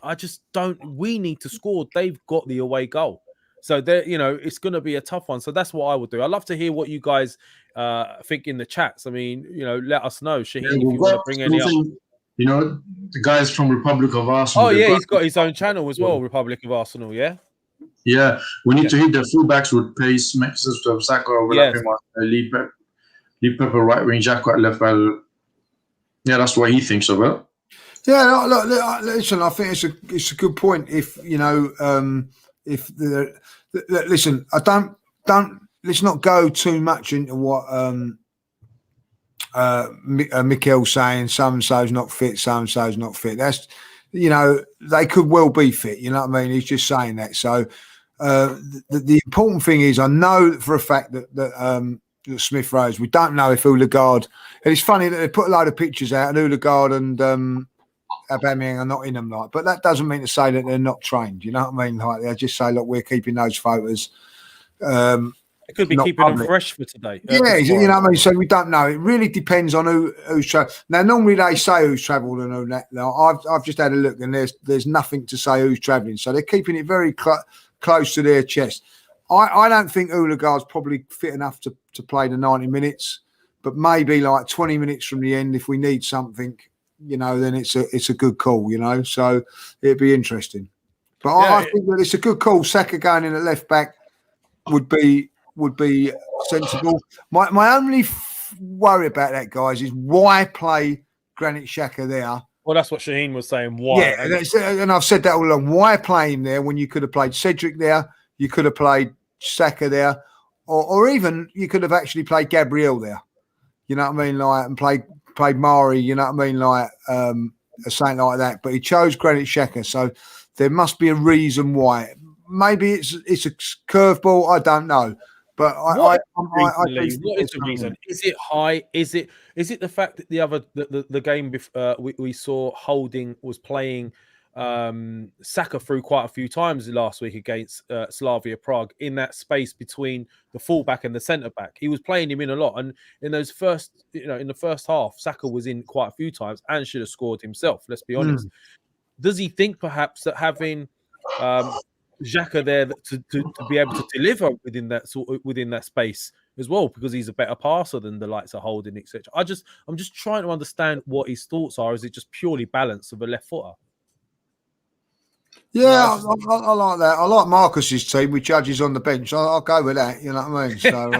I just don't. We need to score. They've got the away goal, so it's going to be a tough one. So that's what I would do. I'd love to hear what you guys think in the chats. I mean, let us know, Shaheen, if you want to bring any up. The guys from Republic of Arsenal. Oh, yeah, he's got his own channel as well, Republic of Arsenal, yeah? Yeah, we need to hit the fullbacks with pace, mixes to Saka overlapping Lee Pepper right wing, xhaka at left back. Yeah, that's what he thinks of it. Yeah, look, listen, I think it's a good point. If listen, I don't let's not go too much into what Mikel's saying, so-and-so's not fit, so-and-so's not fit. That's, they could well be fit, you know what I mean? He's just saying that. So the important thing is, I know for a fact that Smith Rowe, we don't know if Odegaard, and it's funny that they put a load of pictures out and Odegaard and aubameyang are not in them, but that doesn't mean to say that they're not trained, you know what I mean? Like, they just say, look, we're keeping those photos. It could be keeping them fresh for today. Yeah, you know what I mean? So we don't know. It really depends on who's travelling. Now, normally they say who's travelled and all that. Now, I've just had a look and there's nothing to say who's travelling. So they're keeping it very close to their chest. I don't think Odegaard's probably fit enough to play the 90 minutes, but maybe like 20 minutes from the end, if we need something, then it's a good call, So it'd be interesting. But I think that it's a good call. Saka going in at left back would be sensible. My only worry about that, guys, is why play Granit Xhaka there? Well, that's what Shaheen was saying. Why? Yeah, and I've said that all along. Why play him there when you could have played Cedric there? You could have played Saka there, or even you could have actually played Gabriel there. You know what I mean? Like, and played Mari. You know what I mean? Like something like that. But he chose Granit Xhaka, so there must be a reason why. Maybe it's a curveball. I don't know. But what is the reason? Is it high? Is it the fact that the game we saw Holding was playing Saka through quite a few times last week against Slavia Prague in that space between the fullback and the centre back? He was playing him in a lot, and in those in the first half, Saka was in quite a few times and should have scored himself. Let's be honest. Does he think perhaps that having Xhaka there to be able to deliver within that space as well, because he's a better passer than the likes of Holding, etc. I'm just trying to understand what his thoughts are. Is it just purely balance of a left footer? Yeah, I like that. I like Marcus's team with Judges on the bench. I'll go with that. You know what I mean? So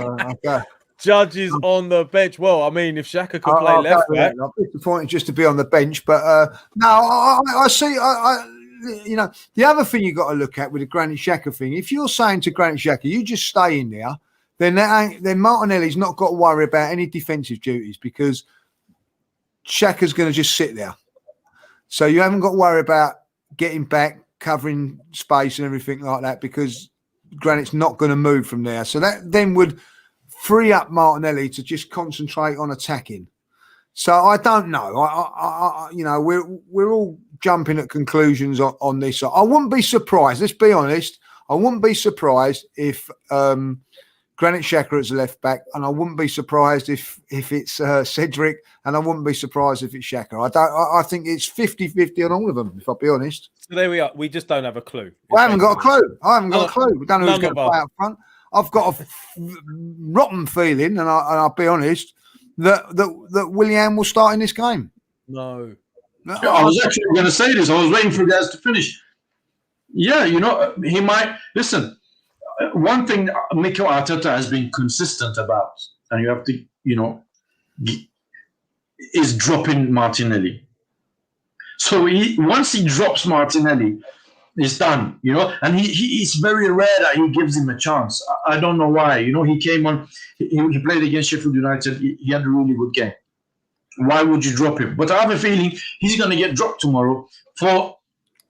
okay. Judges on the bench. Well, I mean, if Xhaka could play left back, I'm disappointed just to be on the bench. But no, I see. The other thing you got to look at with the Granit Xhaka thing, if you're saying to Granit Xhaka, you just stay in there, then Martinelli's not got to worry about any defensive duties because Xhaka's going to just sit there. So you haven't got to worry about getting back, covering space and everything like that because Granit's not going to move from there. So that then would free up Martinelli to just concentrate on attacking. So I don't know. We're all jumping at conclusions on this. I wouldn't be surprised. Let's be honest. I wouldn't be surprised if Granit Xhaka is left back, and I wouldn't be surprised if it's Cedric, and I wouldn't be surprised if it's Xhaka. I think it's 50-50 on all of them, if I'll be honest. So there we are. We just don't have a clue. I haven't got a clue. We don't know who's going to play up front. I've got a rotten feeling, and I'll be honest, that Willian will start in this game. No. I was actually going to say this. I was waiting for you guys to finish. Yeah, he might. Listen, one thing Mikel Arteta has been consistent about, and you have to, is dropping Martinelli. So once he drops Martinelli, it's done, and it's very rare that he gives him a chance. I don't know why. He came on, he played against Sheffield United. He had a really good game. Why would you drop him? But I have a feeling he's going to get dropped tomorrow for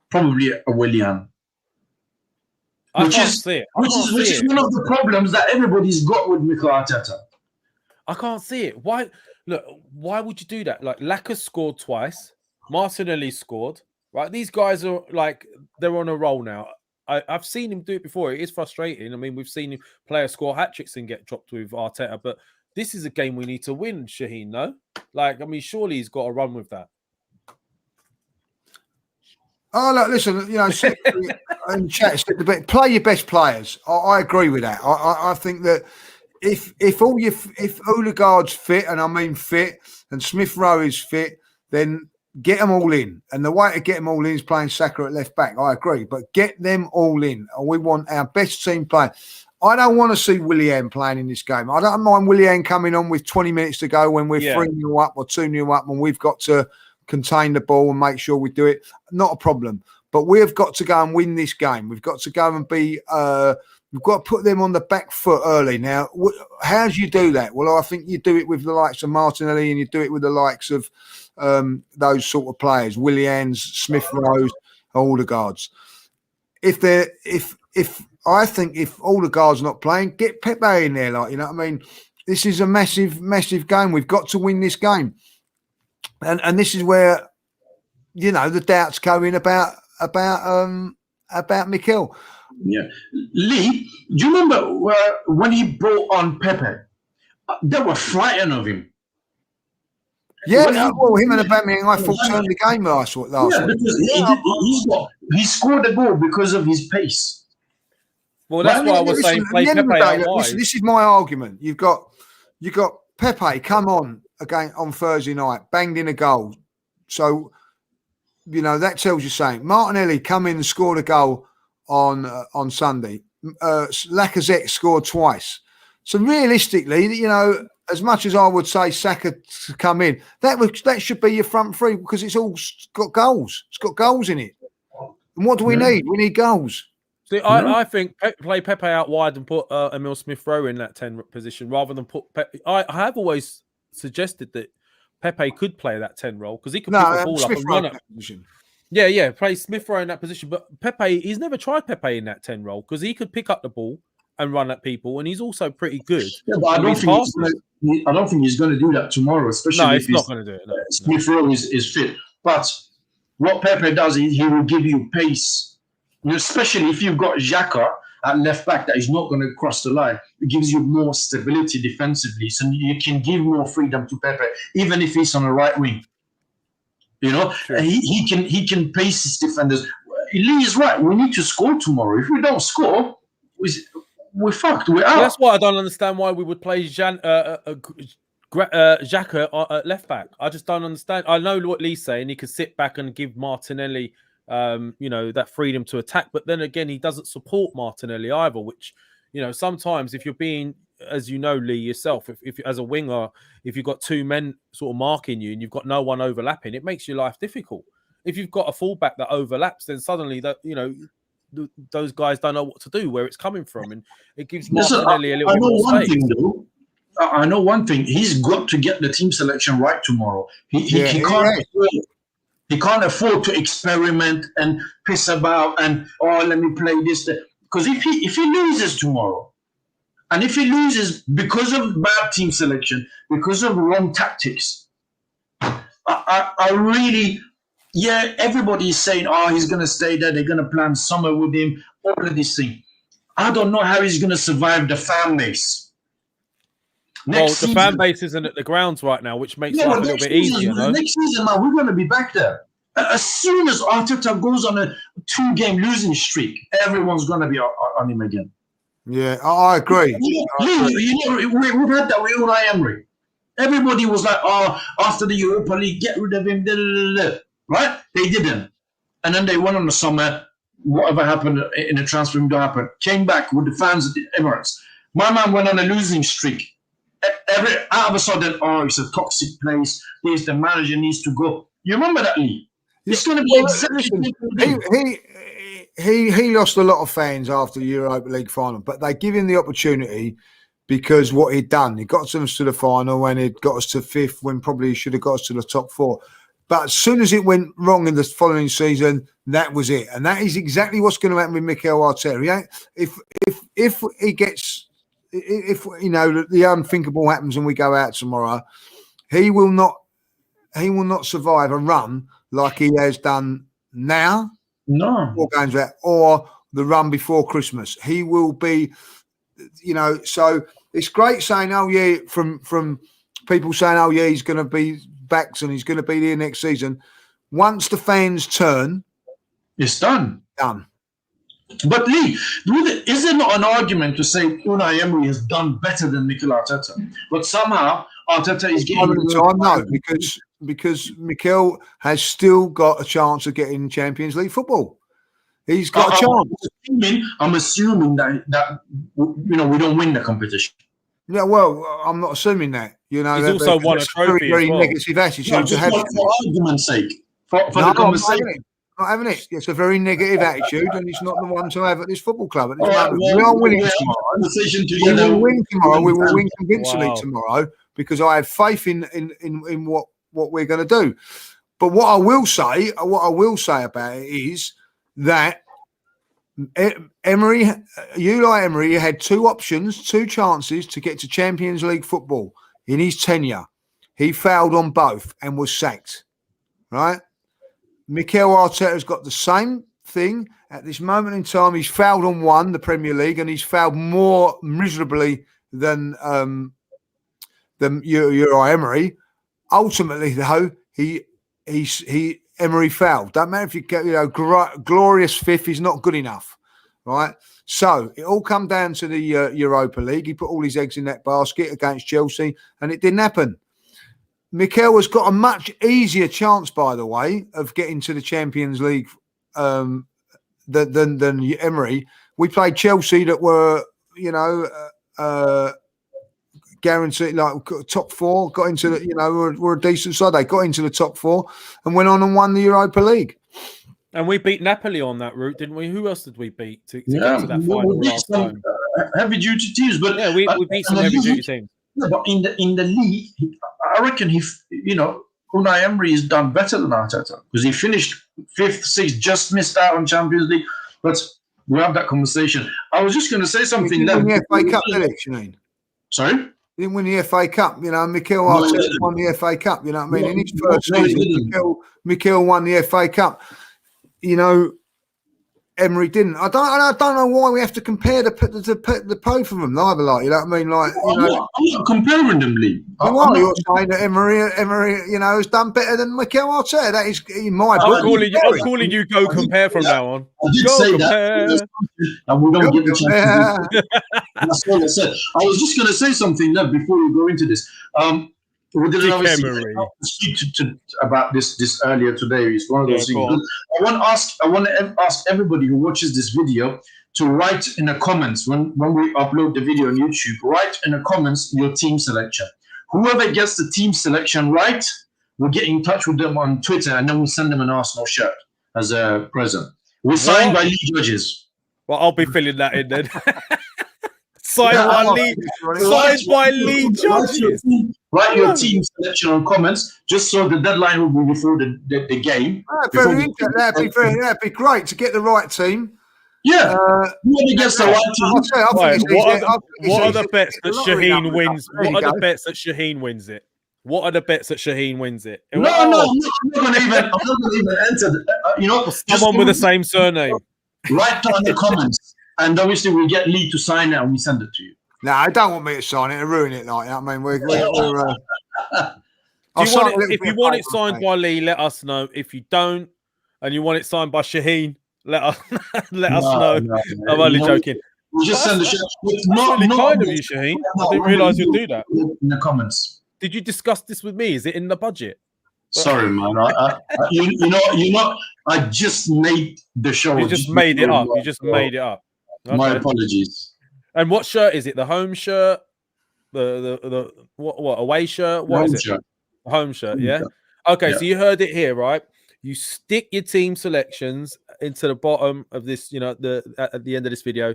probably a Willian. Which is one of the problems that everybody's got with Mikel Arteta. I can't see it. Why? Look, why would you do that? Like, Laka scored twice. Martinelli scored. Right? These guys are like, they're on a roll now. I've seen him do it before. It is frustrating. I mean, we've seen players score hat-tricks and get dropped with Arteta, but this is a game we need to win, Shaheen, no? Like, I mean, surely he's got to run with that. Oh, look, listen, in chat, play your best players. I agree with that. I think that if Odegaard's fit, and I mean fit, and Smith Rowe is fit, then get them all in. And the way to get them all in is playing Saka at left back. I agree, but get them all in. And we want our best team playing. I don't want to see Willian playing in this game. I don't mind Willian coming on with 20 minutes to go when we're 3-0 up or 2-0 up, and we've got to contain the ball and make sure we do it. Not a problem. But we've got to go and win this game. We've got to go and be we've got to put them on the back foot early. Now, how do you do that? Well, I think you do it with the likes of Martinelli, and you do it with the likes of those sort of players, Willians, Smith Rowe, Odegaards. If I think if Odegaard's not playing, get Pepe in there. Like, you know what I mean? This is a massive, massive game. We've got to win this game. And this is where, the doubts go in about Mikel. Yeah. Lee, do you remember when he brought on Pepe? They were frightened of him. Yeah, him and Aubameyang, I thought, turned the game last week. Because he scored a goal because of his pace. Well, that's why I was saying play Pepe out wide. This is my argument. You've got Pepe come on again on Thursday night, banged in a goal. So, that tells you something. Martinelli come in and scored a goal on Sunday. Lacazette scored twice. So realistically, as much as I would say Saka to come in, that should be your front three because it's all got goals. It's got goals in it. And what do we need? We need goals. See, I think play Pepe out wide and put Emil Smith Rowe in that 10 position rather than put Pepe. I have always suggested that Pepe could play that 10 role because he could pick the ball Smith up and run it. Position. Yeah, play Smith Rowe in that position. But Pepe, he's never tried Pepe in that 10 role because he could pick up the ball and run at people, and he's also pretty good. Yeah, but I don't think he's going to do that tomorrow, especially if he's not going to do it. Smith Rowe is fit. But what Pepe does is he will give you pace, especially if you've got xhaka at left back that is not going to cross the line. It gives you more stability defensively, so you can give more freedom to Pepe, even if he's on the right wing. Sure. He can pace his defenders. Lee is right. We need to score tomorrow. If we don't score, we're fucked. We're out. That's why I don't understand why we would play xhaka at left back. I just don't understand. I know what Lee's saying. He could sit back and give Martinelli that freedom to attack. But then again, he doesn't support Martinelli either, which, sometimes if you're being, as you know, Lee, yourself, if as a winger, if you've got two men sort of marking you and you've got no one overlapping, it makes your life difficult. If you've got a fullback that overlaps, then suddenly that, those guys don't know what to do, where it's coming from. And it gives Martinelli a little bit more space. I know one thing. He's got to get the team selection right tomorrow. He can't afford to experiment and piss about and, let me play this. Because if he loses tomorrow, and if he loses because of bad team selection, because of wrong tactics, I really, everybody is saying, he's going to stay there. They're going to plan summer with him, all of these things. I don't know how he's going to survive the fan base. The fan base isn't at the grounds right now, which makes life a little bit easier. Next season, man, we're going to be back there. As soon as Arteta goes on a 2-game losing streak, everyone's going to be on him again. Yeah, I agree. We've had that with Unai Emery. Everybody was like, after the Europa League, get rid of him, right? They didn't. And then they went on the summer. Whatever happened in the transfer window happened. Came back with the fans at the Emirates. My man went on a losing streak. Out of a sudden, it's a toxic place. There's the manager needs to go. You remember that, Lee? It's going to be exactly. He lost a lot of fans after the Europa League final, but they give him the opportunity because what he'd done. He got us to the final and it got us to 5th when probably he should have got us to the top 4. But as soon as it went wrong in the following season, that was it. And that is exactly what's going to happen with Mikel Arteta. If he gets if you know the unthinkable happens and we go out tomorrow, he will not survive a run like he has done now. No. 4 games out, or the run before Christmas. He will be, you know. So it's great saying, oh yeah, from people saying, oh yeah, he's going to be back and he's going to be there next season. Once the fans turn, it's done. Done. But Lee, is there not an argument to say Unai Emery has done better than Mikel Arteta? But somehow Arteta is getting time. No, because Mikel has still got a chance of getting Champions League football. He's got a chance. I'm assuming that you know we don't win the competition. Yeah, well, I'm not assuming that. You know, he's also won a trophy. Very negative attitude to have. For argument's sake, for the conversation. Not having it. It's a very negative attitude, and it's not the one to have at this football club. At this moment. Well, we are winning tomorrow. We will win tomorrow. We will win convincingly tomorrow because I have faith in what we're going to do. But what I will say about it is that Unai Emery had 2 options, 2 chances to get to Champions League football in his tenure. He failed on both and was sacked. Right? Mikel Arteta's got the same thing. At this moment in time, he's failed on 1, the Premier League, and he's failed more miserably than Unai Emery. Ultimately, though, Emery failed. Don't matter if you get, glorious 5th is not good enough, right? So it all come down to the Europa League. He put all his eggs in that basket against Chelsea, and it didn't happen. Mikel has got a much easier chance, by the way, of getting to the Champions League than Emery. We played Chelsea that were, guaranteed like top 4, got into the, were a decent side. They got into the top 4 and went on and won the Europa League. And we beat Napoli on that route, didn't we? Who else did we beat to get to that final last time? Heavy duty teams, but yeah, we beat some heavy duty teams. Yeah, but in the league, I reckon Unai Emery has done better than Arteta because he finished 5th, 6th, just missed out on Champions League. But we'll have that conversation. I was just going to say something. He didn't win the FA Cup, did he, Shane? Sorry? He didn't win the FA Cup. Mikel Arteta won the FA Cup. You know what I mean? In his first season, Mikel won the FA Cup. Emery didn't. I don't know why we have to compare the both of them either. Like, you know what I mean? Like, I'm not comparing them, Lee. You're saying that Emery, has done better than Mikel Arteta. That is in my book. I'm calling you go compare from now on. I did say that, and we don't get the chance. That's all I said. I was just going to say something there before we go into this. We didn't obviously speak about this earlier today. It's one of those things. I want to ask everybody who watches this video to write in the comments when we upload the video on YouTube. Write in the comments your team selection. Whoever gets the team selection right, we'll get in touch with them on Twitter, and then we'll send them an Arsenal shirt as a present. We're signed by Lee Judges. Well, I'll be filling that in then. Signed by Lee Judges. Write your team selection on comments, just so the deadline will be before the game. That'd be great to get the right team. Yeah, whoever gets the right team. What are the bets that Shaheen wins? What are the bets that Shaheen wins it? What are the bets that Shaheen wins it? No, I'm not going to even enter. Someone with the same surname. Write down the comments, and obviously we'll get Lee to sign it and we send it to you. No, I don't want me to sign it and ruin it like that. I mean, if you want it signed by Lee, let us know. If you don't, and you want it signed by Shaheen, let us know. I'm only joking. We'll just send the shirt. Really kind of you, Shaheen. I didn't realise you'd do that. In the comments. Did you discuss this with me? Is it in the budget? Sorry, man. I just made the show. You just made it up. You just made it up. Okay. My apologies. And what shirt is it? The home shirt? The what away shirt? What is it? Shirt. The home shirt, yeah? Okay, so you heard it here, right? You stick your team selections into the bottom of this, at the end of this video.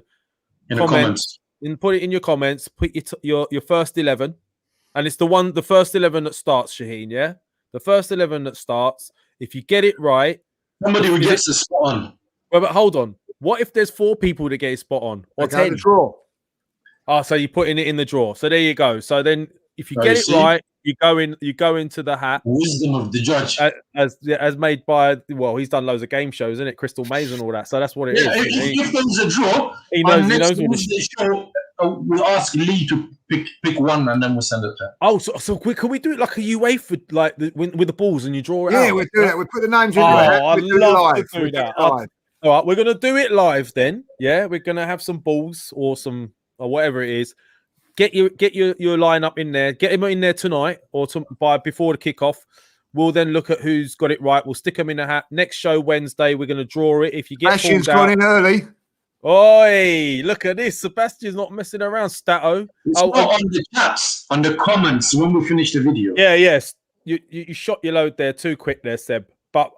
In the comments. And put it in your comments. Put your first 11. And it's the first 11 that starts, Shaheen, yeah? The first 11 that starts. If you get it right. Somebody who gets the spot on. Well, but hold on. What if there's 4 people that get it spot on? Or 10? Draw. Oh, so you're putting it in the draw. So there you go. So then if you Oh, get you it see? right, you go into the hat. Wisdom of the judge. As made by, well, he's done loads of game shows, isn't it? Crystal Maze and all that. So that's what it is. If there's a draw, He knows on all the show, we'll ask Lee to pick one and then we'll send it to him. Oh, so can we do it like a UEFA, like with the balls and you draw it out? Yeah, we'll do that. We put the names in Oh, there. I'd love to do that. Live. All right, we're gonna do it live then. Yeah, we're gonna have some balls or whatever it is. Get your lineup in there. Get him in there tonight or before the kickoff. We'll then look at who's got it right. We'll stick them in the hat. Next show Wednesday, we're gonna draw it. If you get Sebastian's gone in early. Oi, look at this. Sebastian's not messing around, Stato. It's not on the chats, on the comments when we finish the video. Yeah, yes. You shot your load there too quick there, Seb. But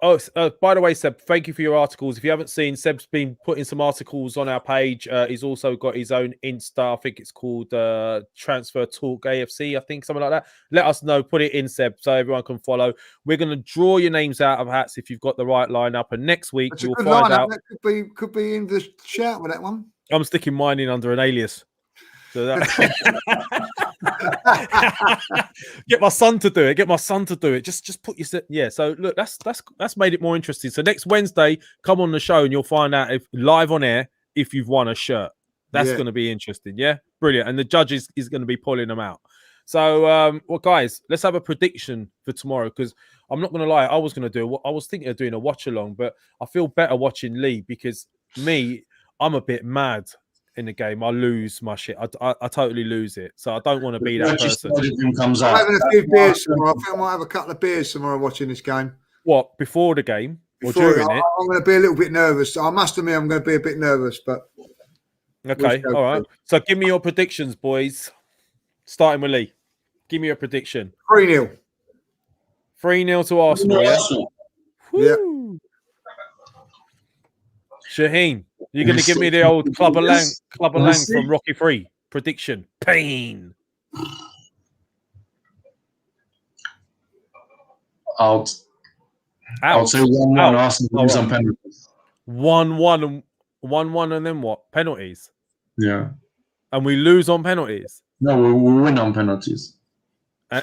by the way, Seb, thank you for your articles. If you haven't seen, Seb's been putting some articles on our page. He's also got his own Insta. I think it's called Transfer Talk AFC. I think something like that. Let us know. Put it in, Seb, so everyone can follow. We're going to draw your names out of hats if you've got the right lineup. And next week you'll find out. That could be in the chat with that one. I'm sticking mine in under an alias. So that... Get my son to do it. Just put your So look, that's made it more interesting. So next Wednesday, come on the show and you'll find out if live on air if you've won a shirt. That's going to be interesting. Yeah, brilliant. And the judge is going to be pulling them out. So well, guys, let's have a prediction for tomorrow because I'm not going to lie. I was thinking of doing a watch along, but I feel better watching Lee because I'm a bit mad. In the game, I lose my shit. I totally lose it. So I don't want to be that person. Comes I'm out. having a few beers tomorrow. I think I might have a couple of beers tomorrow watching this game. What, before the game or during it? I'm going to be a little bit nervous. I must admit, I'm going to be a bit nervous, but okay, all right. So give me your predictions, boys. Starting with Lee. Give me your prediction. 3-0. 3-0 to Arsenal. Yeah. Shaheen, you're going to give me the old Clubber Lang from Rocky 3 prediction. Pain. I'll say 1-1 Arsenal lose on penalties. 1-1 and then what? Penalties? Yeah. And we lose on penalties? No, we win on penalties. I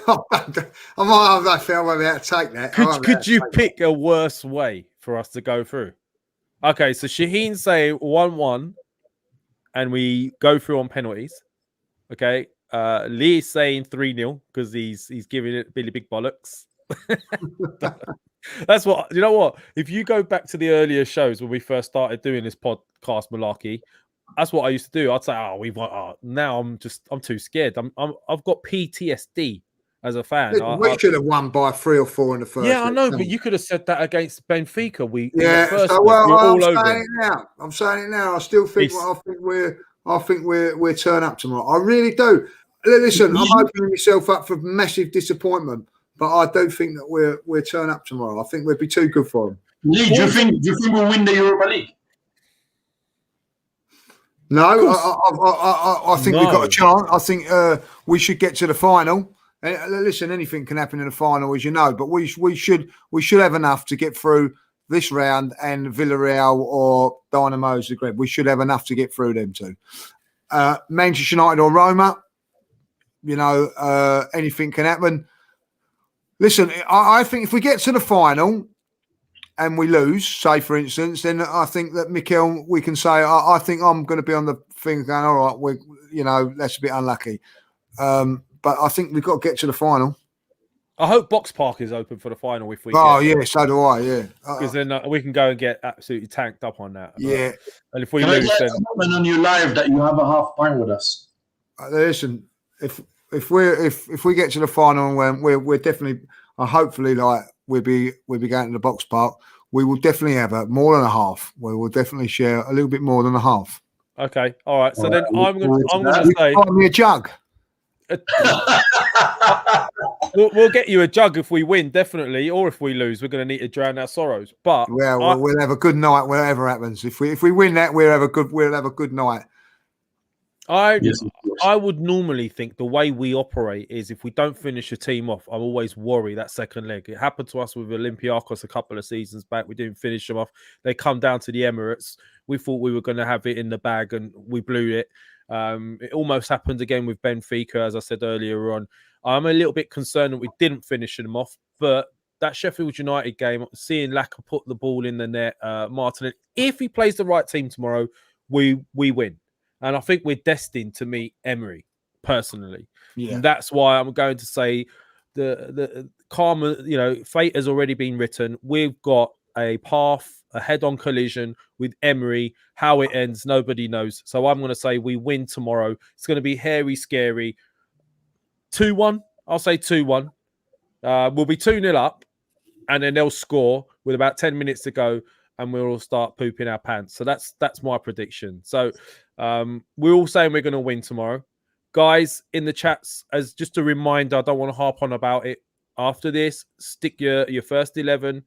might have feel whether we had to take that. Could you pick a worse way for us to go through? Okay, so Shaheen say 1-1 and we go through on penalties. Okay. Lee is saying 3-0 because he's giving it Billy Big Bollocks. That's what, you know what? If you go back to the earlier shows when we first started doing this podcast malarkey, that's what I used to do. I'd say, now I'm too scared. I've got PTSD as a fan. We should have won by 3 or 4 in the first. Yeah, I know, but you could have said that against Benfica. I'm saying it now. I still think we'll turn up tomorrow. I really do. Listen, I'm opening myself up for massive disappointment, but I do think that we'll turn up tomorrow. I think we'll be too good for them. Lee, do you think we'll win the Europa League? No, I think we've got a chance. I think we should get to the final. Listen, anything can happen in the final, as you know, but we should have enough to get through this round and Villarreal or Dynamo Zagreb. We should have enough to get through them too. Manchester United or Roma, anything can happen. Listen, I think if we get to the final and we lose, say for instance, then I think that Mikel, we can say, I think I'm going to be on the thing going, all right, that's a bit unlucky. But I think we've got to get to the final. I hope Box Park is open for the final if we. Oh yeah, so do I. Yeah, because then we can go and get absolutely tanked up on that. Yeah, and if we lose, then on your live that you have a half pint with us. Listen, if we get to the final and we're definitely, hopefully, like we'll be going to the Box Park. We will definitely have more than a half. We will definitely share a little bit more than a half. Okay, all right. So then I'm going to say, buy me a jug. We'll get you a jug if we win, definitely, or if we lose, we're going to need to drown our sorrows. But we'll have a good night, whatever happens. If we win that, we'll have a good night. I would normally think the way we operate is if we don't finish a team off, I'm always worried that second leg. It happened to us with Olympiacos a couple of seasons back. We didn't finish them off. They come down to the Emirates. We thought we were going to have it in the bag and we blew it. It almost happened again with Benfica, as I said earlier on. I'm a little bit concerned that we didn't finish them off, but that Sheffield United game, seeing Laka put the ball in the net, Martinelli, if he plays the right team tomorrow, we win. And I think we're destined to meet Emery, personally. Yeah. And that's why I'm going to say the karma, fate has already been written. We've got a path, a head-on collision with Emery. How it ends, nobody knows. So I'm going to say we win tomorrow. It's going to be hairy, scary. 2-1. I'll say 2-1. We'll be 2-0 up, and then they'll score with about 10 minutes to go, and we'll all start pooping our pants. So that's my prediction. So we're all saying we're going to win tomorrow. Guys, in the chats, as just a reminder, I don't want to harp on about it. After this, stick your first 11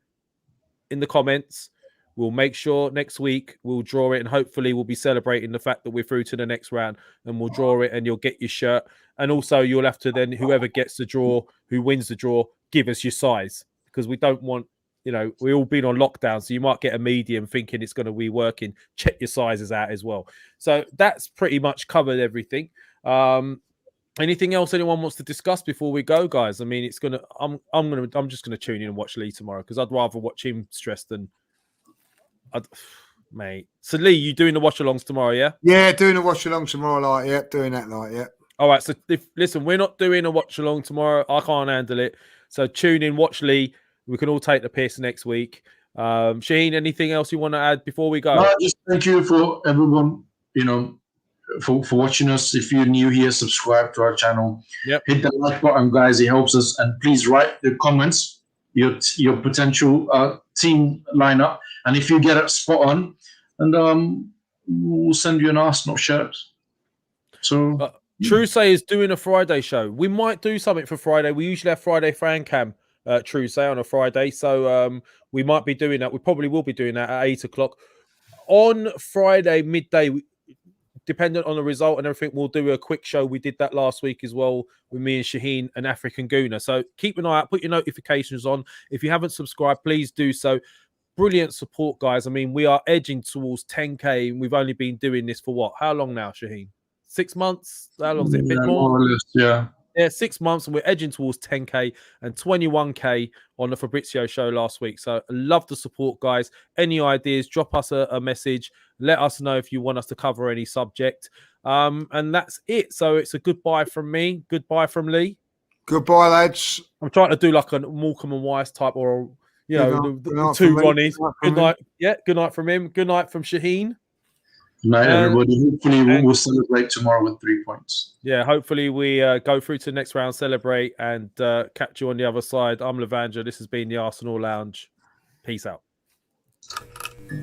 in the comments. We'll make sure next week we'll draw it, and hopefully we'll be celebrating the fact that we're through to the next round, and we'll draw it, and you'll get your shirt. And also you'll have to then, whoever gets the draw, who wins the draw, give us your size, because we don't want, we've all been on lockdown, so you might get a medium thinking it's going to be working. Check your sizes out as well. So that's pretty much covered everything. Anything else anyone wants to discuss before we go, guys? I mean, I'm just gonna tune in and watch Lee tomorrow, because I'd rather watch him stressed than mate. So Lee, you doing the watch-alongs tomorrow, yeah? Yeah, doing a watch-along tomorrow, doing that night, yeah. All right, so listen, we're not doing a watch-along tomorrow. I can't handle it. So tune in, watch Lee. We can all take the piss next week. Shaheen, anything else you want to add before we go? No, just thank you for everyone, for watching us. If you're new here, subscribe to our channel. Yep. Hit the like button, guys. It helps us. And please write the comments, your potential team lineup. And if you get it spot on, and we'll send you an Arsenal shirt. So Troopz is doing a Friday show. We might do something for Friday. We usually have Friday fan cam, Troopz on a Friday. So we might be doing that. We probably will be doing that at 8 o'clock. On Friday, midday, dependent on the result and everything, we'll do a quick show. We did that last week as well with me and Shaheen and African Gooner. So keep an eye out, put your notifications on. If you haven't subscribed, please do so. Brilliant support, guys. I mean, we are edging towards 10K, and we've only been doing this for what? How long now, Shaheen? 6 months? How long is it? A bit more? More or less, yeah. Yeah, 6 months, and we're edging towards 10K and 21K on the Fabrizio show last week. So I love the support, guys. Any ideas, drop us a message. Let us know if you want us to cover any subject. And that's it. So it's a goodbye from me. Goodbye from Lee. Goodbye, lads. I'm trying to do like a Morecambe and Weiss type, or the two Ronnies. Good night. Yeah, good night from him. Good night from Shaheen. Good night, everybody. Hopefully we'll celebrate tomorrow with 3 points. Yeah, hopefully we go through to the next round, celebrate, and catch you on the other side. I'm Lavanja. This has been the Arsenal Lounge. Peace out.